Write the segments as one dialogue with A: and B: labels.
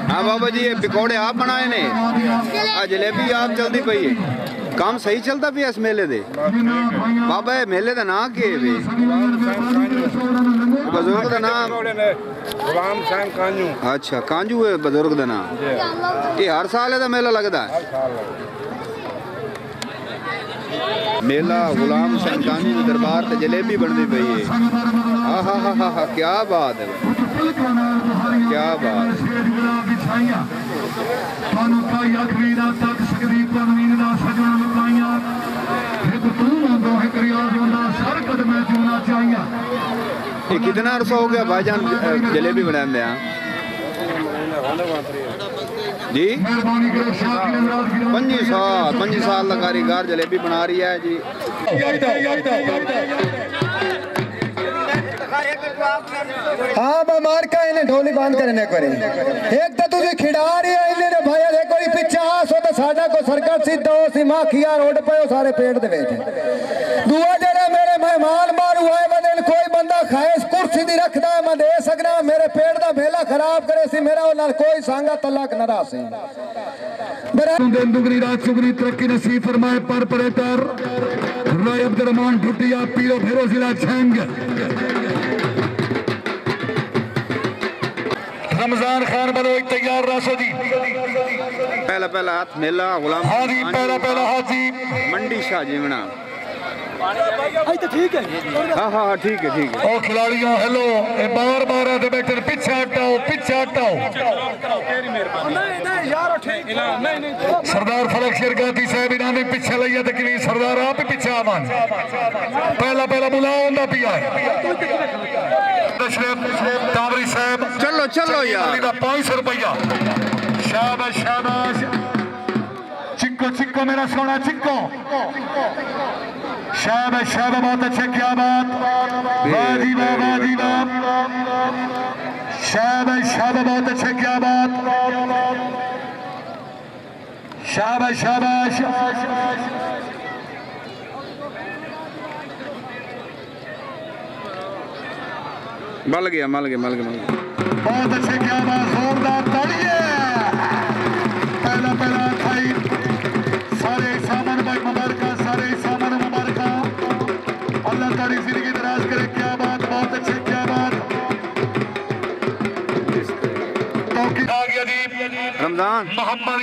A: हाँ बाबा जी, ये पकौड़े आप बनाए ने, जलेबी आप चलती पई है, काम सही चलता पिया इस मेले दे बाबा? ये मेले का नाम के वे बजुर्ग का नाम?
B: गुलाम सिंह कांजू।
A: अच्छा, कांजू है बजुर्ग का नाम। ये हर साल है मेला लगता है? मेला गुलाम सिंह कांजू के दरबार से जलेबी बनती पई है। हाँ हाँ हाँ हाँ हाँ, क्या बात है, क्या बात है। ये कितना अरसा हो गया भाईजान जलेबी बनाते हैं जी? 25 साल का कारीगर जलेबी बना रही है जी।
C: हाँ बमार का इन्हें ढोली बांध करने करे एक तो तुझे खिड़ा रही है इन्हें भाई देखो ये पीछे आसो तो साडा को सरकार सीधा हो सीमा खिया रोड पे सारे पेट दे बैठे दुआ जरा मेरे मेहमान मारू आए बदल कोई बंदा खाए कुर्सी दी रखदा मैं दे सकना मेरे पेट दा भेला खराब करे सी मेरा ना कोई सांगा तलाक न रासे दुगनी रात सुगनी तरक्की नसीब फरमाए पर परेटर राय अब्दुर्रहमान भुटिया पीरो फेरो जिला छंग रमजान खान बलोच तैयार रासो जी।
A: पहला हाथ मेला गुलाम
C: हाजी पहला हाजी
A: मंडी शाह जीवना।
D: तो ठीक है।
A: हाँ हाँ ठीक है ठीक है।
C: ओ खिलाड़ियों हेलो बार बार आते बैठे पीछे हटाओ सरदार फलक शेरगाती साहब इन्होंने पीछे लिया तो कि सरदार आप ही पीछे आवन पहला बुलाओ ना पिया तावरी साहब
A: चलो यार
C: 500 रुपया। शाबाश चिक्को मेरा सोना चिक्को शाबाश बहुत अच्छा क्या बात वाह जी वाह शाबाश बहुत अच्छा क्या बात शाबाश
A: मल गया
C: बहुत अच्छे क्या बात जोरदार तालियां पहला खाई सारे सामान भाई मुबारका सारे सामान मुबारका अल्लाह तारी जिंदगी दराज करे क्या बात बहुत अच्छे क्या बात आ गया जी
A: रमजान
C: मोहम्मद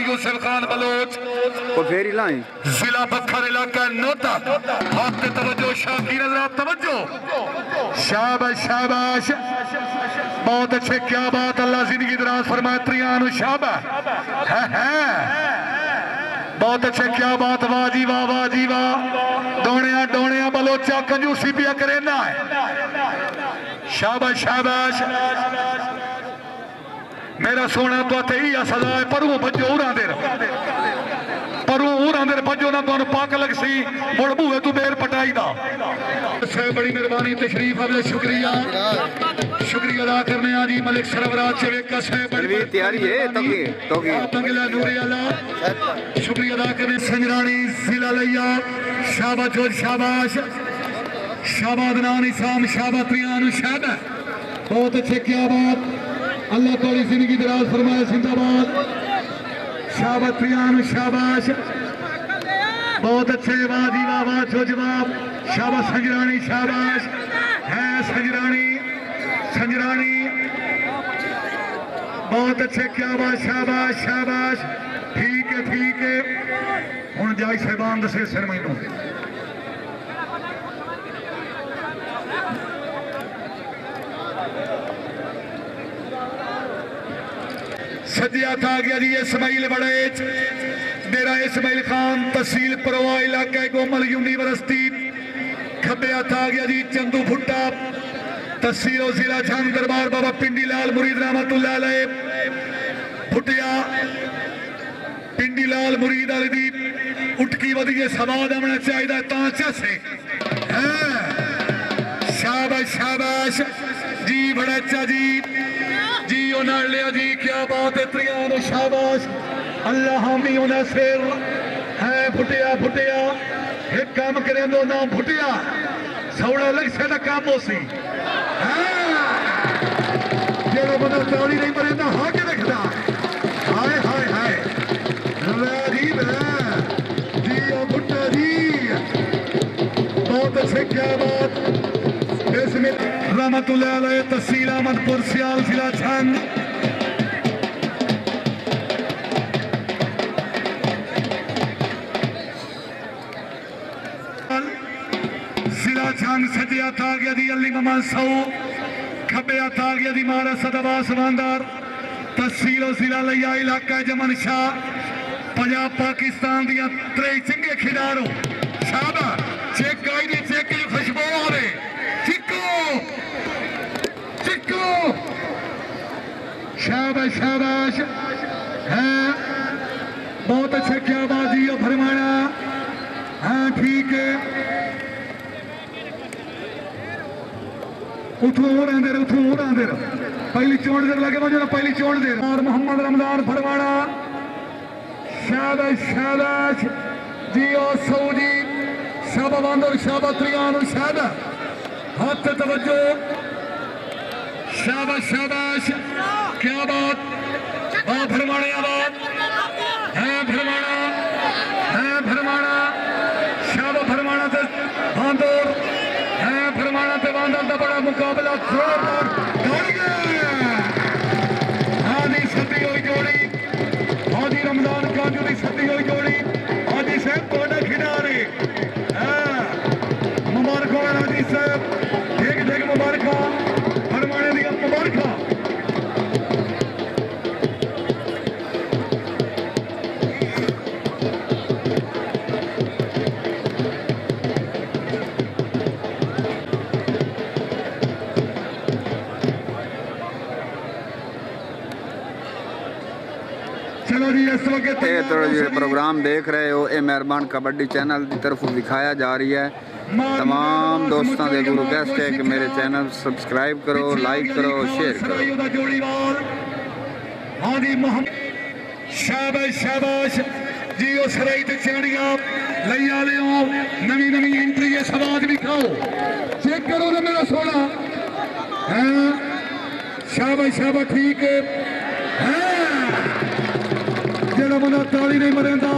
C: यूसुफ खान बलोच
A: वो फेरी लाई
C: जिला बखर इलाका नोटा आपके तवज्जो शाकीर हज़रात तवज्जो शाबाश बहुत अच्छे क्या बात अल्लाह जिंदगी दराज फरमाए त्रियानु शाबाश है बहुत अच्छे क्या बात वाह जी वाह डोनिया बलोचा कंजूसी पिया करे ना शाबाश मेरा सोना तो ही सजा है परू भजो उरा भजो ना तुम पाक लग सी मुड़ भूए तू बेर पटाई दा बड़ी मेहरबानी तशरीफ अबले शुक्रिया अदा करने आजी मलिक सरवराज चवेका साहब बड़ी
A: तैयारी है तो
C: बंगला नूरी आला शुक्रिया अदा करने संजरानी जिला लिया शाबाश नान इसाम शाबाश प्रियानु शाबाश बहुत अच्छे क्या बात अल्लाह थोड़ी जिंदगी दराज फरमाए जिंदाबाद शाबाश प्रियानु शाबाश बहुत अच्छे वाह जी वाह जो जवाब शाबाश संजरानी शाबाश है संजरानी बहुत अच्छे क्या बात शाबाश ठीक है हुण जाई साहबान दसे सिर मैनू सज्जे हथ आ गया जी इस्माइल बड़ेच मेरा इस्माइल खान तहसील परवा इलाका गोमल यूनिवर्सिटी खब्बे हथ आ गया जी चंदू भुट्टा तहसील जिला छंग दरबार बाबा पिंडी लाल मुरीद रहमतुल्लाह अलैह भुटिया पिंडी लाल मुरीद वाले दी उठकी वधिए सवाद आना चाहिए तासे शाबाश जी बड़ा अच्छा जी उन्हें लिया जी क्या बात है त्रियान शाबाश अल्लाह हामी उन्हें सिर है फुटिया एक काम करे दो ना फुटिया सौड़ा लग से काम हो सी ਜਿਹੜਾ ਬੰਦਾ ਤਾਲੀ ਨਹੀਂ ਮਰੇਂਦਾ ਹਾਂ ਕੇ ਰੱਖਦਾ ਹਾਏ ਹਾਏ ਹਾਏ ਰਾਜੀ ਜੀ ਉਹ ਬੁੱਟਾ ਜੀ बहुत अच्छे क्या बात इसमें रहमतुल्लाह अलैह तहसील अहमदपुर सियाल जिला छंग जिला छंग सजे हथ आ गया दी अली ममा सौ खबे हथ आ गया दी मारा सदाबास वांदार तहसील जिला लिया इलाका जमन शाह पंजाब पाकिस्तान दिया त्रे चंगे खिडारो शाबा चेक आई दी चेक की खुशबू आ रही चिक्को चिक्को शाबाश शाबाश है बहुत अच्छे क्या बात है फरमाना हाँ ठीक है उठो हो रहे पहली चोट देर लगे मुझे पहली चोट देर और मोहम्मद रमजान फरमाना शाबाश शाबाश जी और सऊदी शाबा बांदर शाबा त्रियान शाबा हाथ तवज्जो शाबाश शाबाश क्या बात फरमाने आबाद है फरमाना शाबा फरमाना ते बांदर है फरमाना ते बांदर का बड़ा मुकाबला जोरदार आदि सदी हुई जोड़ी आदि रमजान काजू की सदी हुई जोड़ी आदि साहब कोड़ा खिडारी मुबारक आदि साहब देख मुबारक फरमाने दी मुबारक चलो जी इस वक्त
A: ये थोड़ा जो प्रोग्राम देख रहे हो ये मेहरबान कबड्डी चैनल की तरफ दिखाया जा रही है तमाम दोस्तों के गुरु रिक्वेस्ट है कि मेरे चैनल सब्सक्राइब करो लाइक करो शेयर करो
C: शाबाश शाबाश जी ओ सराई ते चेड़ियां लैया लियो नवी नवी एंट्री है सवाद भी खाओ चेक करो ना मेरा सोना हाँ शाबाश शाबाश ठीक है जेड़ा बंदा ताली नहीं मरेंदा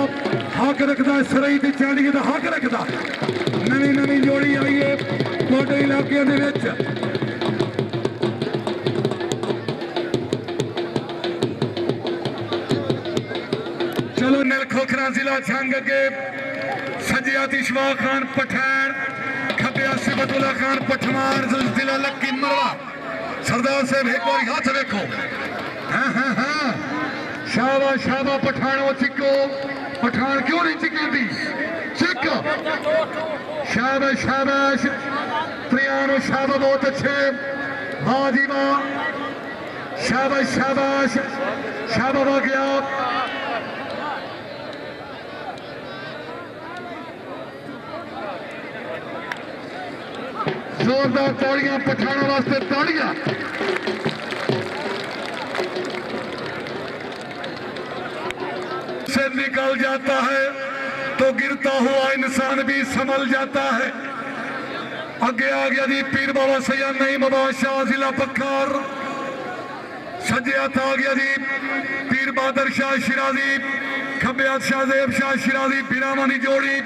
C: हक रखदा सराई ते चेड़ियां दा हक रखदा नवी नवी जोड़ी आई है ਤੁਹਾਡੇ ਇਲਾਕੇ ਦੇ ਵਿੱਚ चलो निल खोखरा जिला छंग अगे सजियात इशफाक खान पठान खबे सिबतुल्ला खान पठमार जिला लक्की मरवा सरदार साहब एक बार हाथ देखो हाँ शाबा शाबा पठानो चिको पठान क्यों नहीं चिकती चिक शाबाश शाबाश प्रियानो शाबा बहुत अच्छे वाह जी वाह शाबाश शाबाश शाबा हो गया जोरदार तालियां पठानों वास्ते तालियां से निकल जाता है तो गिरता हुआ इंसान भी संभल जाता है अगे आ गया जी पीर बाबा सैयद नईम बादशाह जिला पक्कार सजे हथ आ गया जी पीर बहादुर शाह शिराजी खबे हथ शाहजेब शाह शिराजी पीरावानी जोड़ी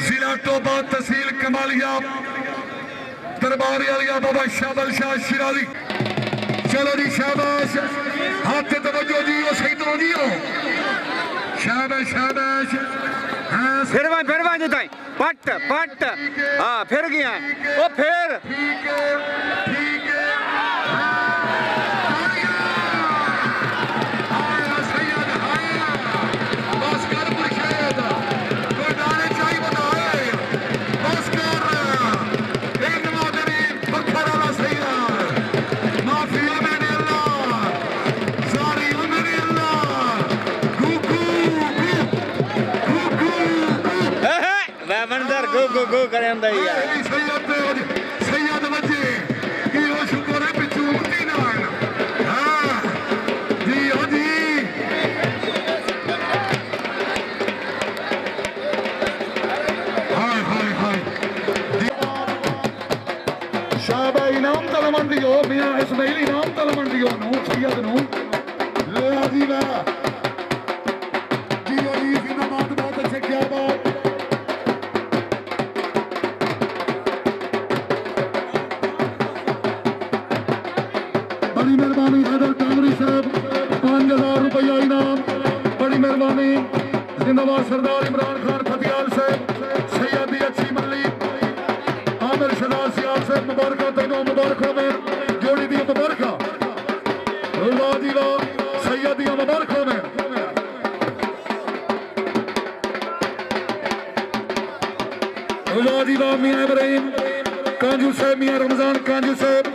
C: जिला टोबा तहसील कमालिया दरबार आलिया बाबा शाबल शाह शिराजी चलो जी शाबाश हाथ तवज्जो जी ओ सही जी हो शाबाश शाबाश
A: फिर वहीं ताई पट पट हाँ फिर गया ओ फिर
C: ठीक है बस कर मुर्शिद कोई गाने चाहिए बताए बस कर एक नवाजरी बखर वाला सैयद माफी मैंने अल्लाह सारी उम्र अल्लाह
A: मंदर गो गो गो करे अंदर यार
C: सैयद बच्चे की वो शुक्र है पिछू उठी ना हाँ जी ओ जी हाय हाय हाय शाबाश इनाम तलमा ਮੰਡੀਓ ਮੀਆਂ ਇਸਮਾਈਲ ਇਨਾਮ ਤਲ ਮੰਡੀਓ ਨੂੰ ਸੈਦ ਨੂੰ ਲਿਆ ਜੀ ਵਾਹ ਜੀ ਜੀ ਜ਼ਿੰਦਾਬਾਦ ਬਹੁਤ ਅੱਛੇ ਕੀ ਬਾਤ बड़ी मेहरबानी हैदर कामरी साहब 5000 रुपया इनाम बड़ी मेहरबानी जिंदाबाद सरदार इमरान खान फतियाल साहब सैयदी अच्छी मल्ली आमिर शहजाद सियाल साहब मुबारक तेनों मुबारक में जोड़ी दी मुबारक वाह जी वाह सैयद दी मुबारक में वाह जी वाह मियां इब्राहिम कांजू साहब मियां रमजान कांजू साहब